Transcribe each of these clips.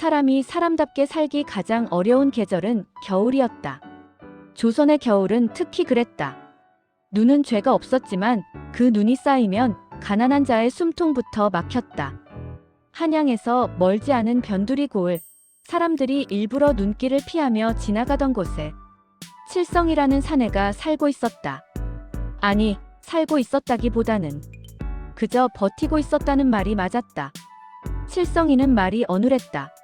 사람이 사람답게 살기 가장 어려운 계절은 겨울이었다. 조선의 겨울은 특히 그랬다. 눈은 죄가 없었지만 그 눈이 쌓이면 가난한 자의 숨통부터 막혔다. 한양에서 멀지 않은 변두리 고을, 사람들이 일부러 눈길을 피하며 지나가던 곳에 칠성이라는 사내가 살고 있었다. 아니, 살고 있었다기보다는 그저 버티고 있었다는 말이 맞았다. 칠성이는 말이 어눌했다.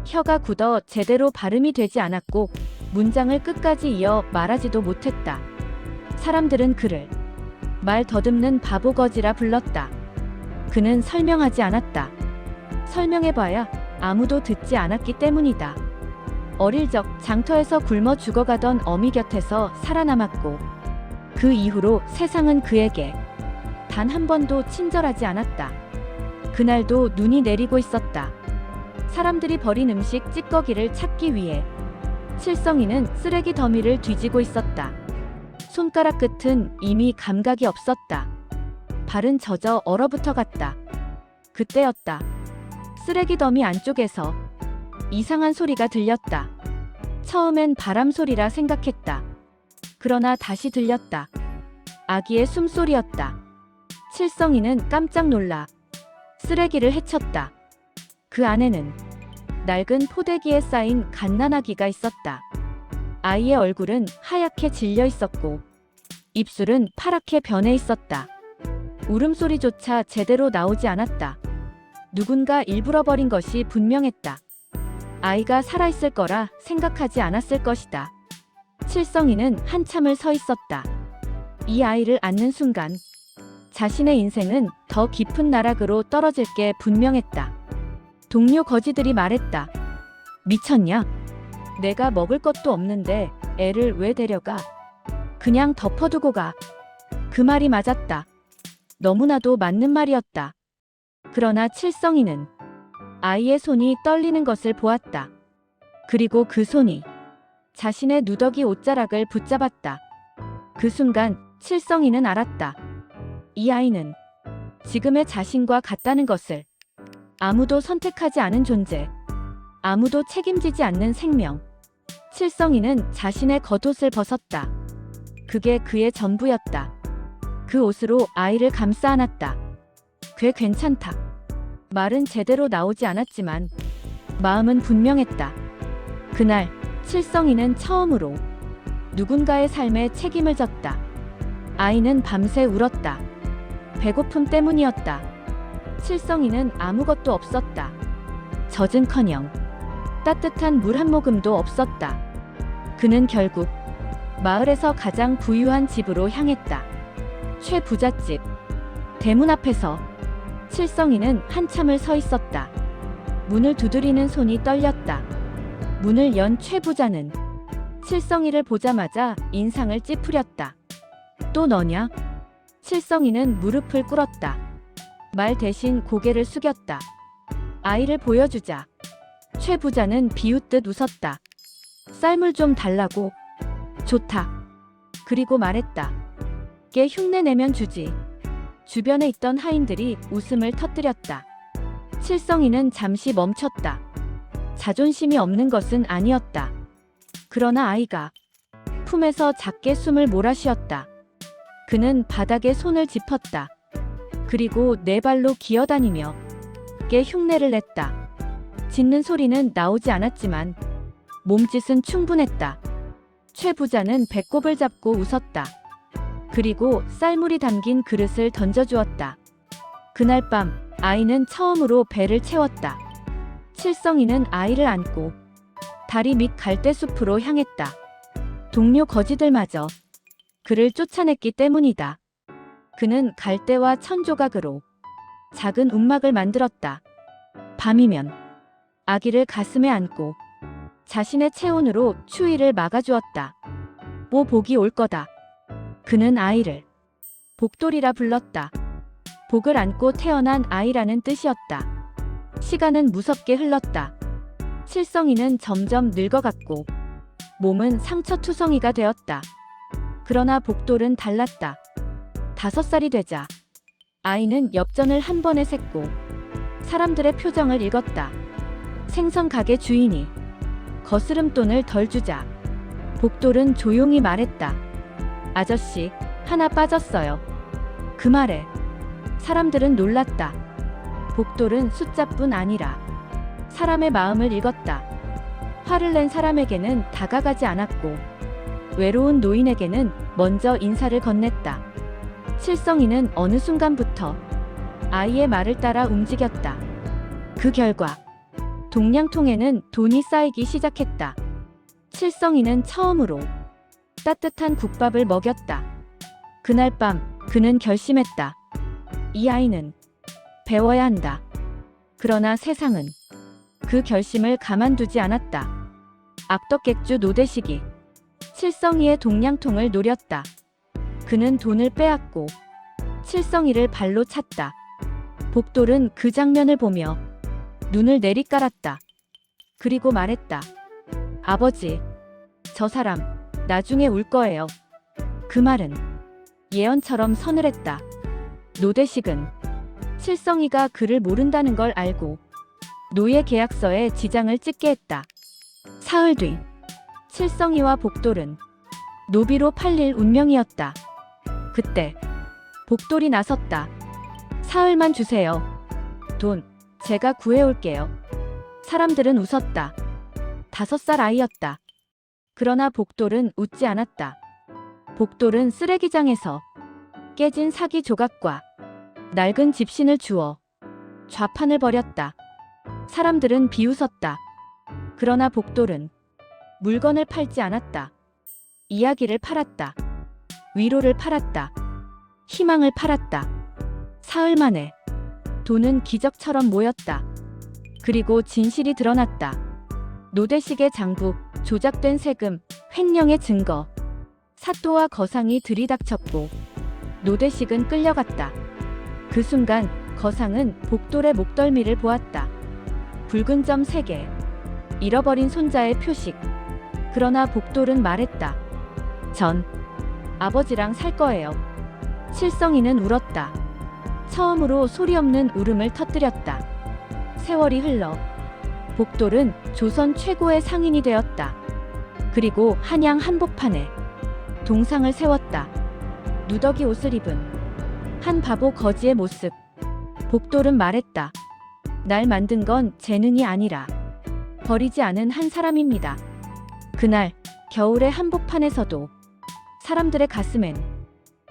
혀가 굳어 제대로 발음이 되지 않았고 문장을 끝까지 이어 말하지도 못했다. 사람들은 그를 말 더듬는 바보거지라 불렀다. 그는 설명하지 않았다. 설명해봐야 아무도 듣지 않았기 때문이다. 어릴 적 장터에서 굶어 죽어가던 어미 곁에서 살아남았고 그 이후로 세상은 그에게 단 한 번도 친절하지 않았다. 그날도 눈이 내리고 있었다. 사람들이 버린 음식 찌꺼기를 찾기 위해 칠성이는 쓰레기 더미를 뒤지고 있었다. 손가락 끝은 이미 감각이 없었다. 발은 젖어 얼어붙어 갔다. 그때였다. 쓰레기 더미 안쪽에서 이상한 소리가 들렸다. 처음엔 바람 소리라 생각했다. 그러나 다시 들렸다. 아기의 숨소리였다. 칠성이는 깜짝 놀라 쓰레기를 헤쳤다. 그 안에는 낡은 포대기에 쌓인 갓난아기가 있었다. 아이의 얼굴은 하얗게 질려 있었고 입술은 파랗게 변해 있었다. 울음소리조차 제대로 나오지 않았다. 누군가 일부러 버린 것이 분명했다. 아이가 살아있을 거라 생각하지 않았을 것이다. 칠성이는 한참을 서 있었다. 이 아이를 안는 순간 자신의 인생은 더 깊은 나락으로 떨어질 게 분명했다. 동료 거지들이 말했다. 미쳤냐? 내가 먹을 것도 없는데 애를 왜 데려가? 그냥 덮어두고 가. 그 말이 맞았다. 너무나도 맞는 말이었다. 그러나 칠성이는 아이의 손이 떨리는 것을 보았다. 그리고 그 손이 자신의 누더기 옷자락을 붙잡았다. 그 순간 칠성이는 알았다. 이 아이는 지금의 자신과 같다는 것을. 아무도 선택하지 않은 존재, 아무도 책임지지 않는 생명. 칠성이는 자신의 겉옷을 벗었다. 그게 그의 전부였다. 그 옷으로 아이를 감싸 안았다. 꽤 괜찮다. 말은 제대로 나오지 않았지만 마음은 분명했다. 그날 칠성이는 처음으로 누군가의 삶에 책임을 졌다. 아이는 밤새 울었다. 배고픔 때문이었다. 칠성이는 아무것도 없었다. 젖은커녕 따뜻한 물 한 모금도 없었다. 그는 결국 마을에서 가장 부유한 집으로 향했다. 최부잣집. 대문 앞에서 칠성이는 한참을 서 있었다. 문을 두드리는 손이 떨렸다. 문을 연 최부자는 칠성이를 보자마자 인상을 찌푸렸다. 또 너냐? 칠성이는 무릎을 꿇었다. 말 대신 고개를 숙였다. 아이를 보여주자. 최부자는 비웃듯 웃었다. 쌀물 좀 달라고. 좋다. 그리고 말했다. 걔 흉내 내면 주지. 주변에 있던 하인들이 웃음을 터뜨렸다. 칠성이는 잠시 멈췄다. 자존심이 없는 것은 아니었다. 그러나 아이가 품에서 작게 숨을 몰아쉬었다. 그는 바닥에 손을 짚었다. 그리고 네 발로 기어다니며 깨 흉내를 냈다. 짖는 소리는 나오지 않았지만 몸짓은 충분했다. 최 부자는 배꼽을 잡고 웃었다. 그리고 쌀물이 담긴 그릇을 던져주었다. 그날 밤 아이는 처음으로 배를 채웠다. 칠성이는 아이를 안고 다리 밑 갈대숲으로 향했다. 동료 거지들마저 그를 쫓아냈기 때문이다. 그는 갈대와 천조각으로 작은 움막을 만들었다. 밤이면 아기를 가슴에 안고 자신의 체온으로 추위를 막아주었다. 뭐 복이 올 거다. 그는 아이를 복돌이라 불렀다. 복을 안고 태어난 아이라는 뜻이었다. 시간은 무섭게 흘렀다. 칠성이는 점점 늙어갔고 몸은 상처투성이가 되었다. 그러나 복돌은 달랐다. 5살이 되자 아이는 엽전을 한 번에 샜고 사람들의 표정을 읽었다. 생선 가게 주인이 거스름돈을 덜 주자 복돌은 조용히 말했다. 아저씨, 하나 빠졌어요. 그 말에 사람들은 놀랐다. 복돌은 숫자뿐 아니라 사람의 마음을 읽었다. 화를 낸 사람에게는 다가가지 않았고 외로운 노인에게는 먼저 인사를 건넸다. 칠성이는 어느 순간부터 아이의 말을 따라 움직였다. 그 결과 동량통에는 돈이 쌓이기 시작했다. 칠성이는 처음으로 따뜻한 국밥을 먹였다. 그날 밤 그는 결심했다. 이 아이는 배워야 한다. 그러나 세상은 그 결심을 가만두지 않았다. 악덕객주 노대식이 칠성이의 동량통을 노렸다. 그는 돈을 빼앗고 칠성이를 발로 찼다. 복돌은 그 장면을 보며 눈을 내리깔았다. 그리고 말했다. 아버지, 저 사람 나중에 울 거예요. 그 말은 예언처럼 서늘했다. 노대식은 칠성이가 그를 모른다는 걸 알고 노예 계약서에 지장을 찍게 했다. 사흘 뒤 칠성이와 복돌은 노비로 팔릴 운명이었다. 그때 복돌이 나섰다. 사흘만 주세요. 돈 제가 구해올게요. 사람들은 웃었다. 5살 아이였다. 그러나 복돌은 웃지 않았다. 복돌은 쓰레기장에서 깨진 사기 조각과 낡은 집신을 주워 좌판을 벌였다. 사람들은 비웃었다. 그러나 복돌은 물건을 팔지 않았다. 이야기를 팔았다. 위로를 팔았다. 희망을 팔았다. 사흘 만에 돈은 기적처럼 모였다. 그리고 진실이 드러났다. 노대식의 장부, 조작된 세금, 횡령의 증거. 사또와 거상이 들이닥쳤고 노대식은 끌려갔다. 그 순간 거상은 복돌의 목덜미를 보았다. 붉은 점 3개. 잃어버린 손자의 표식. 그러나 복돌은 말했다. 전 아버지랑 살 거예요. 칠성이는 울었다. 처음으로 소리 없는 울음을 터뜨렸다. 세월이 흘러 복돌은 조선 최고의 상인이 되었다. 그리고 한양 한복판에 동상을 세웠다. 누더기 옷을 입은 한 바보 거지의 모습. 복돌은 말했다. 날 만든 건 재능이 아니라 버리지 않은 한 사람입니다. 그날 겨울의 한복판에서도 사람들의 가슴엔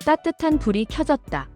따뜻한 불이 켜졌다.